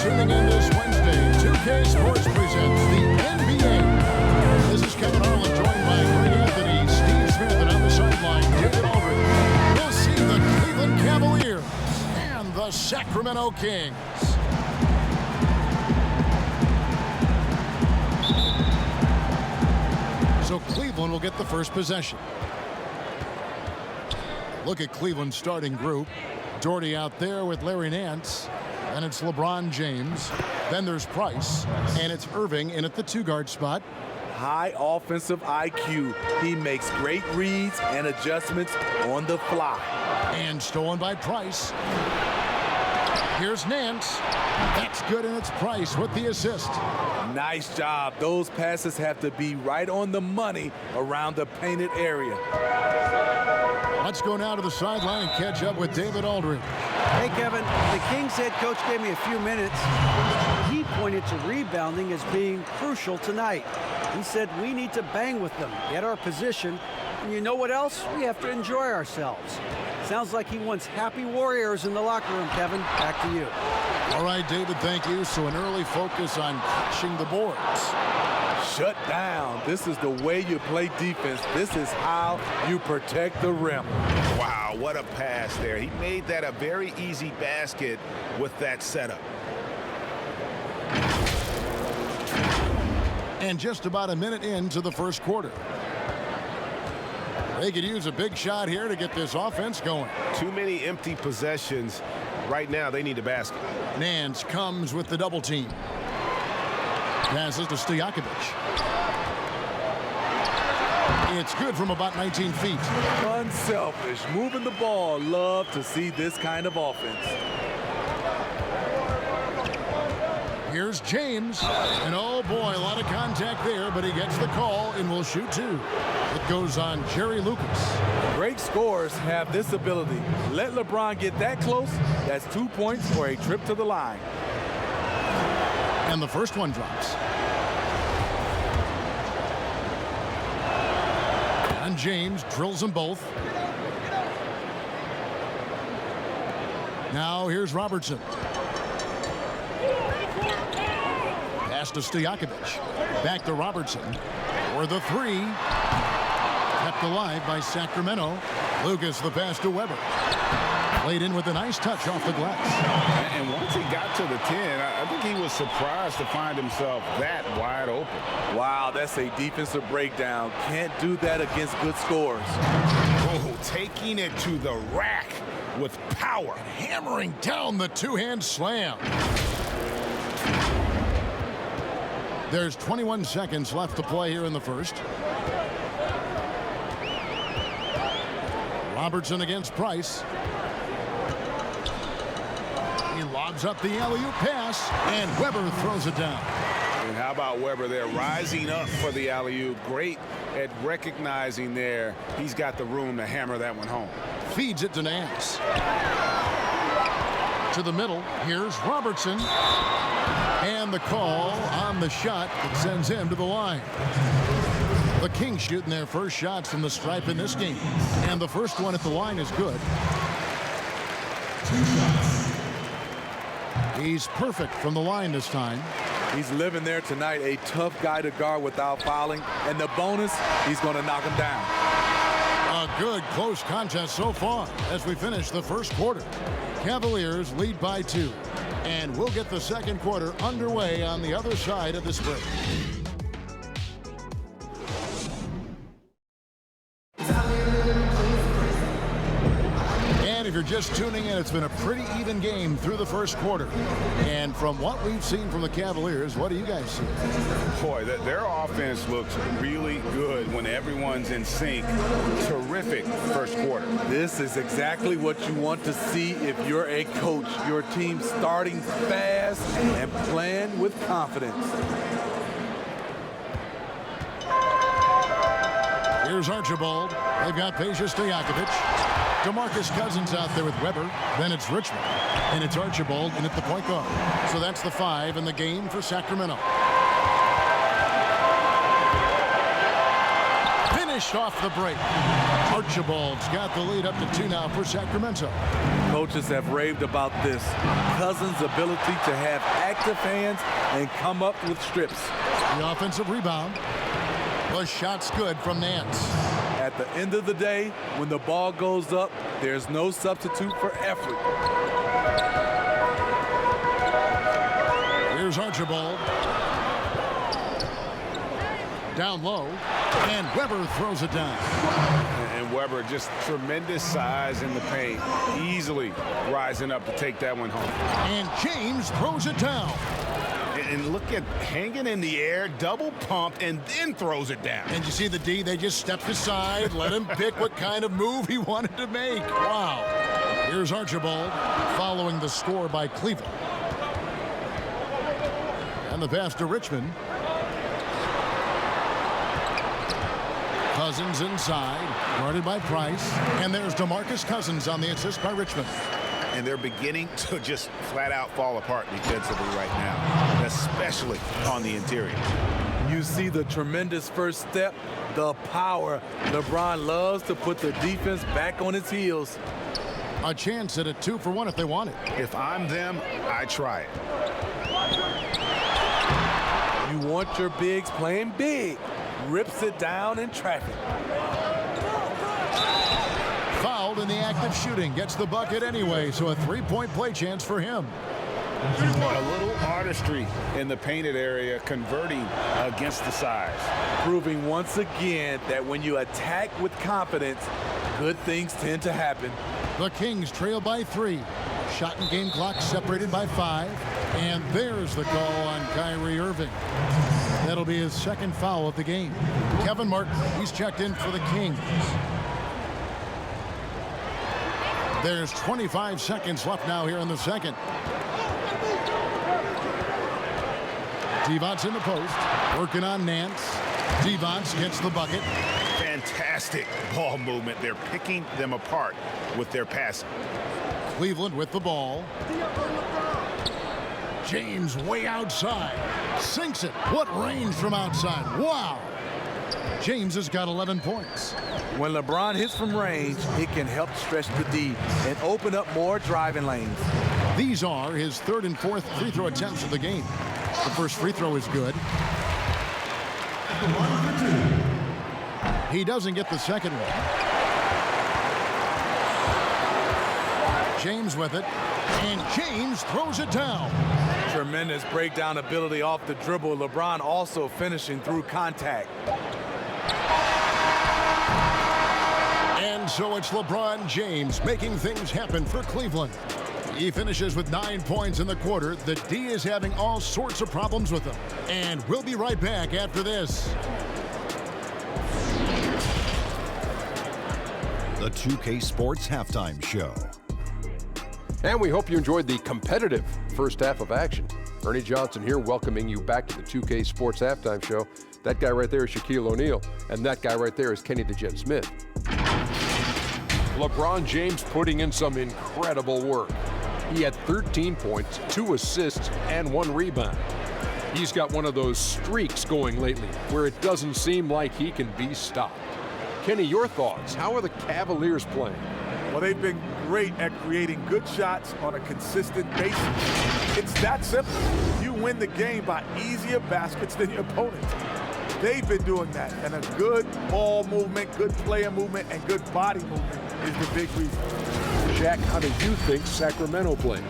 tuning in this Wednesday. 2K Sports presents the NBA. This is Kevin Harlan, joined by Greg Anthony, Steve Smith, and on the sideline, David Aldridge. We'll see the Cleveland Cavaliers and the Sacramento Kings. So Cleveland will get the first possession. Look at Cleveland's starting group. Doherty out there with Larry Nance. And it's LeBron James. Then there's Price. And it's Irving in at the two-guard spot. High offensive IQ. He makes great reads and adjustments on the fly. And stolen by Price. Here's Nance. That's good, and it's Price with the assist. Nice job. Those passes have to be right on the money around the painted area. Let's go now to the sideline and catch up with David Aldridge. Hey, Kevin, the Kings head coach gave me a few minutes. He pointed to rebounding as being crucial tonight. He said we need to bang with them, get our position, and you know what else? We have to enjoy ourselves. Sounds like he wants happy warriors in the locker room, Kevin. Back to you. All right, David, thank you. So an early focus on crashing the boards. Shut down. This is the way you play defense. This is how you protect the rim. Wow, what a pass there. He made that a very easy basket with that setup. And just about a minute into the first quarter. They could use a big shot here to get this offense going. Too many empty possessions. Right now, they need a basket. Nance comes with the double team. Passes to Stojakovic. It's good from about 19 feet. Unselfish, moving the ball. Love to see this kind of offense. Here's James. And oh boy, a lot of contact there, but he gets the call and will shoot two. It goes on Jerry Lucas. Great scorers have this ability. Let LeBron get that close. That's 2 points or a trip to the line. And the first one drops. And James drills them both. Now here's Robertson. Pass to Stojakovic. Back to Robertson. For the three. Kept alive by Sacramento. Lucas the pass to Weber. Played in with a nice touch off the glass. And once he got to the 10, I think he was surprised to find himself that wide open. Wow, that's a defensive breakdown. Can't do that against good scores. Oh, taking it to the rack with power. Hammering down the two-hand slam. There's 21 seconds left to play here in the first. Robertson against Price. He lobs up the alley-oop pass, and Weber throws it down. And how about Weber there, rising up for the alley-oop. Great at recognizing there. He's got the room to hammer that one home. Feeds it to Nance. To the middle, here's Robertson. And the call on the shot that sends him to the line. The Kings shooting their first shots from the stripe in this game. And the first one at the line is good. 2 shots. He's perfect from the line this time. He's living there tonight, a tough guy to guard without fouling. And the bonus, he's going to knock him down. A good close contest so far as we finish the first quarter. Cavaliers lead by 2. And we'll get the second quarter underway on the other side of this break. And if you're just tuning in, it's been a pretty even game through the first quarter. And from what we've seen from the Cavaliers, what do you guys see? Boy, their offense looks really good when everyone's in sync. Terrific first quarter. This is exactly what you want to see if you're a coach. Your team starting fast and playing with confidence. Here's Archibald. They've got Peja Stojakovic. DeMarcus Cousins out there with Weber. Then it's Richmond. And it's Archibald in at the point guard. So that's the 5 in the game for Sacramento. Finished off the break. Archibald's got the lead up to 2 now for Sacramento. Coaches have raved about this. Cousins' ability to have active hands and come up with strips. The offensive rebound. The shot's good from Nance. At the end of the day, when the ball goes up, there's no substitute for effort. Here's Archibald. Down low, and Weber throws it down. And Weber, just tremendous size in the paint, easily rising up to take that one home. And James throws it down. And look at hanging in the air, double pump, and then throws it down. And you see the D, they just stepped aside, let him pick what kind of move he wanted to make. Wow. Here's Archibald following the score by Cleveland. And the pass to Richmond. Cousins inside, guarded by Price. And there's DeMarcus Cousins on the assist by Richmond. And they're beginning to just flat out fall apart defensively right now, especially on the interior. You see the tremendous first step, the power. LeBron loves to put the defense back on its heels. A chance at a 2-for-1 if they want it. If I'm them, I try it. You want your bigs playing big. Rips it down in traffic. Fouled in the act of shooting. Gets the bucket anyway, so a 3-point play chance for him. A little artistry in the painted area, converting against the size. Proving once again that when you attack with confidence, good things tend to happen. The Kings trail by 3. Shot and game clock separated by 5. And there's the call on Kyrie Irving. That'll be his second foul of the game. Kevin Martin, he's checked in for the Kings. There's 25 seconds left now here in the second. Devon's in the post, working on Nance. Devon's gets the bucket. Fantastic ball movement. They're picking them apart with their passing. Cleveland with the ball. James way outside. Sinks it. What range from outside. Wow. James has got 11 points. When LeBron hits from range, it can help stretch the D and open up more driving lanes. These are his third and fourth free throw attempts of the game. The first free throw is good. He doesn't get the second one. James with it. And James throws it down. Tremendous breakdown ability off the dribble. LeBron also finishing through contact. And so it's LeBron James making things happen for Cleveland. He finishes with 9 points in the quarter. The D is having all sorts of problems with him. And we'll be right back after this. The 2K Sports Halftime Show. And we hope you enjoyed the competitive first half of action. Ernie Johnson here welcoming you back to the 2K Sports Halftime Show. That guy right there is Shaquille O'Neal, and that guy right there is Kenny the Jet Smith. LeBron James putting in some incredible work. He had 13 points, 2 assists, and 1 rebound. He's got one of those streaks going lately where it doesn't seem like he can be stopped. Kenny, your thoughts? How are the Cavaliers playing? Well, they've been great at creating good shots on a consistent basis. It's that simple. You win the game by easier baskets than your opponent. They've been doing that, and a good ball movement, good player movement, and good body movement is the big reason. Shaq, how do you think Sacramento played?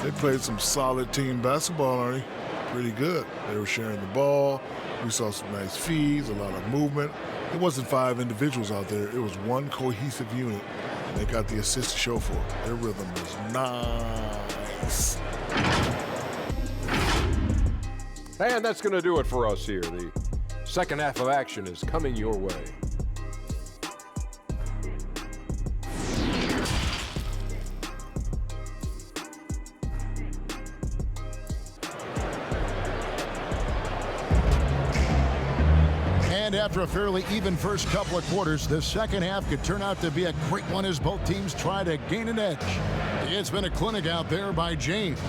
They played some solid team basketball, Ernie. Pretty good. They were sharing the ball. We saw some nice feeds, a lot of movement. It wasn't 5 individuals out there. It was one cohesive unit, and they got the assist to show for it. Their rhythm was nice. And that's going to do it for us here. The second half of action is coming your way. And after a fairly even first couple of quarters, the second half could turn out to be a great one as both teams try to gain an edge. It's been a clinic out there by James.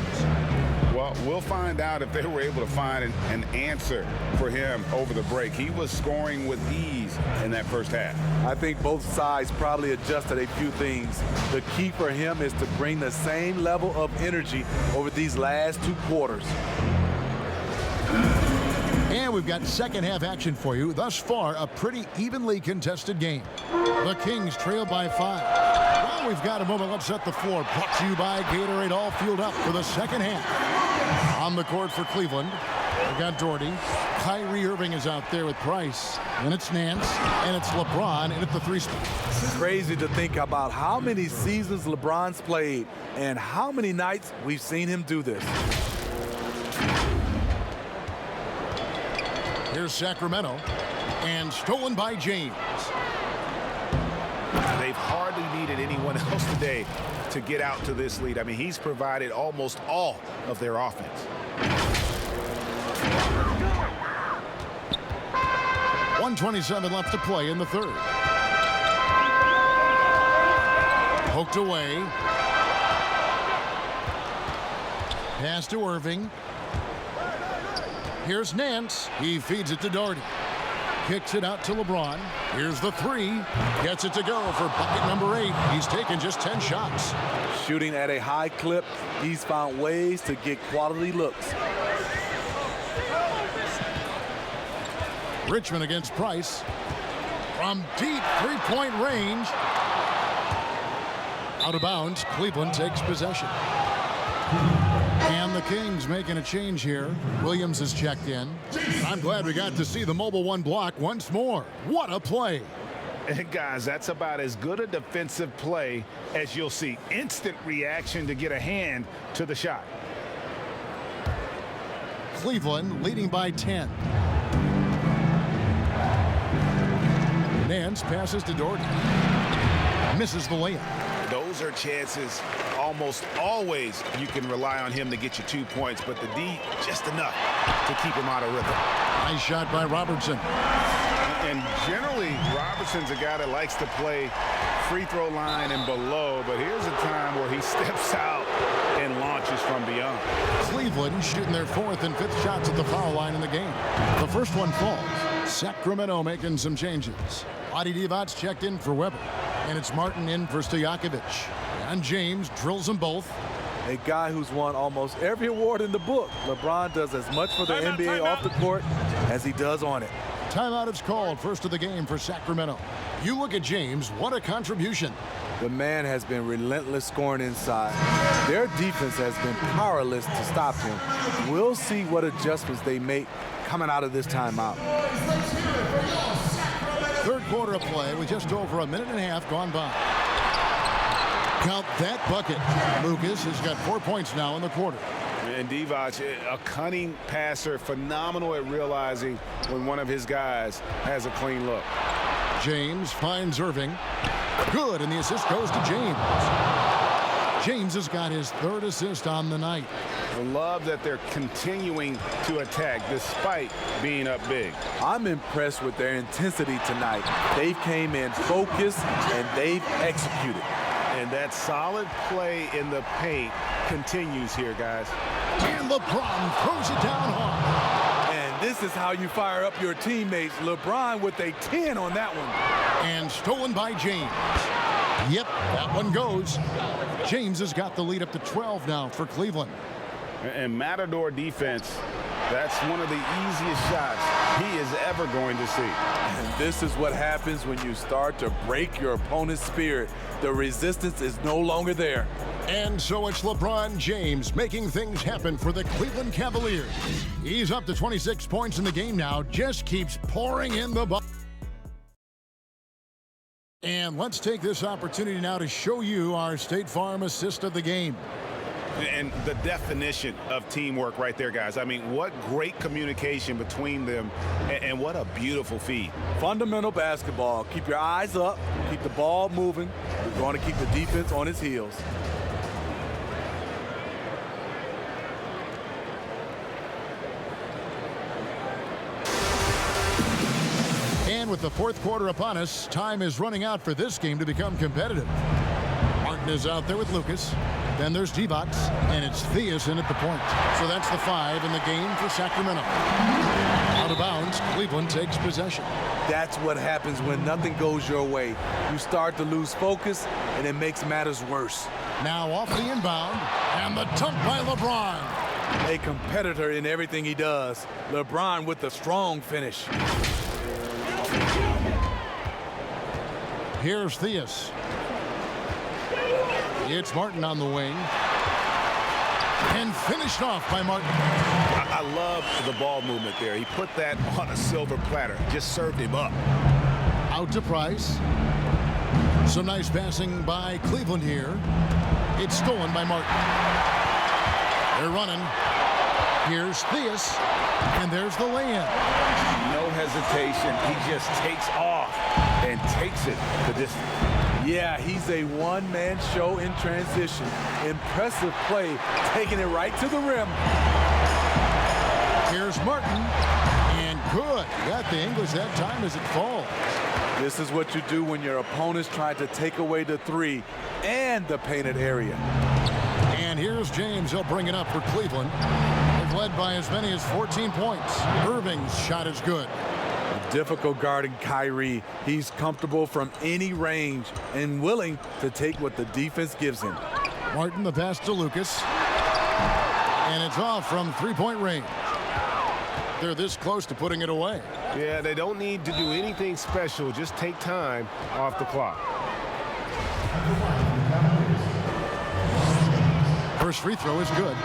Well, we'll find out if they were able to find an answer for him over the break. He was scoring with ease in that first half. I think both sides probably adjusted a few things. The key for him is to bring the same level of energy over these last 2 quarters. And we've got second half action for you. Thus far, a pretty evenly contested game. The Kings trail by 5. Well, we've got a moment. Let's set the floor. Brought to you by Gatorade, all fueled up for the second half. On the court for Cleveland, we got Doherty. Kyrie Irving is out there with Price. And it's Nance. And it's LeBron in at the 3 spot. Crazy to think about how many seasons LeBron's played and how many nights we've seen him do this. Here's Sacramento, and stolen by James. They've hardly needed anyone else today to get out to this lead. I mean, he's provided almost all of their offense. .127 left to play in the third. Poked away. Pass to Irving. Here's Nance. He feeds it to Doherty. Kicks it out to LeBron. Here's the 3. Gets it to go for bucket number 8. He's taken just 10 shots. Shooting at a high clip, he's found ways to get quality looks. Richmond against Price. From deep three-point range. Out of bounds. Cleveland takes possession. And the Kings making a change here. Williams is checked in. I'm glad we got to see the mobile 1 block once more. What a play. And guys, that's about as good a defensive play as you'll see. Instant reaction to get a hand to the shot. Cleveland leading by 10. Nance passes to Doherty. Misses the layup. Those are chances almost always you can rely on him to get you 2 points, but the D just enough to keep him out of rhythm. Nice shot by Robertson. And generally, Robertson's a guy that likes to play free throw line and below, but here's a time where he steps out and launches from beyond. Cleveland shooting their 4th and 5th shots at the foul line in the game. The first one falls. Sacramento making some changes. Adi Divac's checked in for Weber. And it's Martin in for Stojakovic. And James drills them both. A guy who's won almost every award in the book. LeBron does as much for the NBA off the court as he does on it. Timeout is called, first of the game for Sacramento. You look at James, what a contribution. The man has been relentless scoring inside. Their defense has been powerless to stop him. We'll see what adjustments they make coming out of this timeout. Third quarter of play with just over a minute and a half gone by. Count that bucket. Lucas has got 4 points now in the quarter. And Divac, a cunning passer, phenomenal at realizing when one of his guys has a clean look. James finds Irving. Good, and the assist goes to James. James has got his 3rd assist on the night. I love that they're continuing to attack despite being up big. I'm impressed with their intensity tonight. They came in focused and they've executed. And that solid play in the paint continues here, guys. And LeBron throws it down hard. And this is how you fire up your teammates. LeBron with a 10 on that one. And stolen by James. Yep, that one goes. James has got the lead up to 12 now for Cleveland. And Matador defense, that's one of the easiest shots he is ever going to see. And this is what happens when you start to break your opponent's spirit. The resistance is no longer there. And so it's LeBron James making things happen for the Cleveland Cavaliers. He's up to 26 points in the game now, just keeps pouring in the ball. And let's take this opportunity now to show you our State Farm assist of the game. And the definition of teamwork right there, guys. I mean, what great communication between them, and what a beautiful feed. Fundamental basketball. Keep your eyes up, keep the ball moving. We're going to keep the defense on its heels. And with the 4th quarter upon us, time is running out for this game to become competitive. Martin is out there with Lucas. Then there's G.O.A.T, and it's Theus in at the point. So that's the 5 in the game for Sacramento. Out of bounds, Cleveland takes possession. That's what happens when nothing goes your way. You start to lose focus, and it makes matters worse. Now off the inbound, and the dunk by LeBron. A competitor in everything he does. LeBron with a strong finish. Here's Theus. It's Martin on the wing. And finished off by Martin. I love the ball movement there. He put that on a silver platter. Just served him up. Out to Price. Some nice passing by Cleveland here. It's stolen by Martin. They're running. Here's Theus. And there's the lay-in. No hesitation. He just takes off and takes it the distance. Yeah, he's a one-man show in transition. Impressive play, taking it right to the rim. Here's Martin, and good. Got the English that time as it falls. This is what you do when your opponents try to take away the 3 and the painted area. And here's James. He'll bring it up for Cleveland. They've led by as many as 14 points. Irving's shot is good. Difficult guarding Kyrie. He's comfortable from any range and willing to take what the defense gives him. Martin, the pass to Lucas. And it's off from three-point range. They're this close to putting it away. Yeah, they don't need to do anything special. Just take time off the clock. First free throw is good.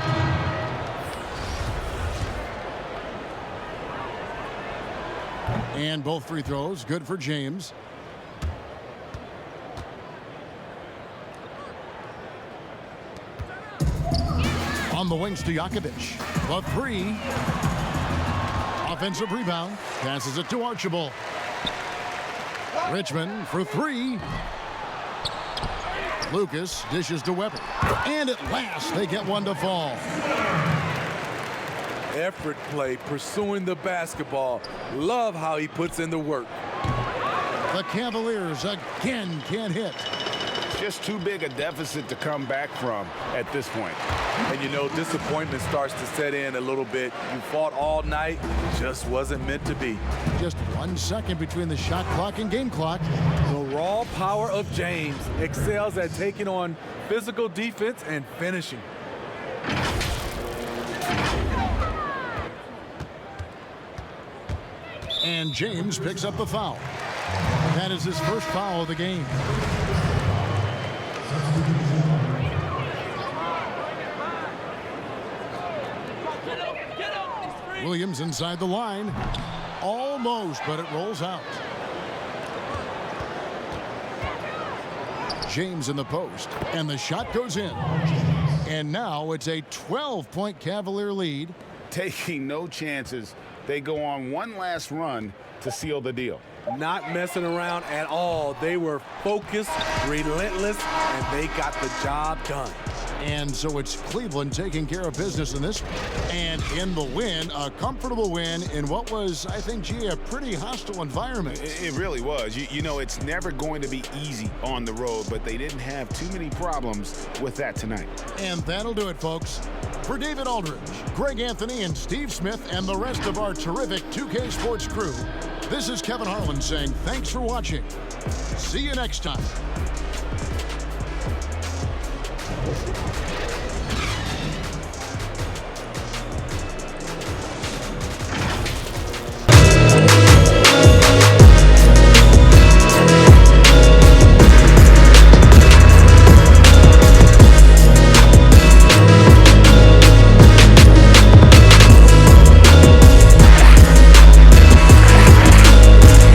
And both free throws good for James. On the wings to Jakovic. The 3. Offensive rebound. Passes it to Archibald. Richmond for 3. Lucas dishes to Weber. And at last they get one to fall. Effort play, pursuing the basketball. Love how he puts in the work. The Cavaliers again can't hit. Just too big a deficit to come back from at this point. And you know, disappointment starts to set in a little bit. You fought all night, just wasn't meant to be. Just 1 second between the shot clock and game clock. The raw power of James excels at taking on physical defense and finishing. And James picks up the foul. That is his first foul of the game. Williams inside the line. Almost, but it rolls out. James in the post, and the shot goes in. And now it's a 12-point Cavalier lead. Taking no chances. They go on one last run to seal the deal. Not messing around at all. They were focused, relentless, and they got the job done. And so it's Cleveland taking care of business in this. And in the win, a comfortable win in what was, I think, a pretty hostile environment. It really was. You know, it's never going to be easy on the road, but they didn't have too many problems with that tonight. And that'll do it, folks. For David Aldridge, Greg Anthony, and Steve Smith, and the rest of our terrific 2K Sports crew, this is Kevin Harlan saying thanks for watching. See you next time.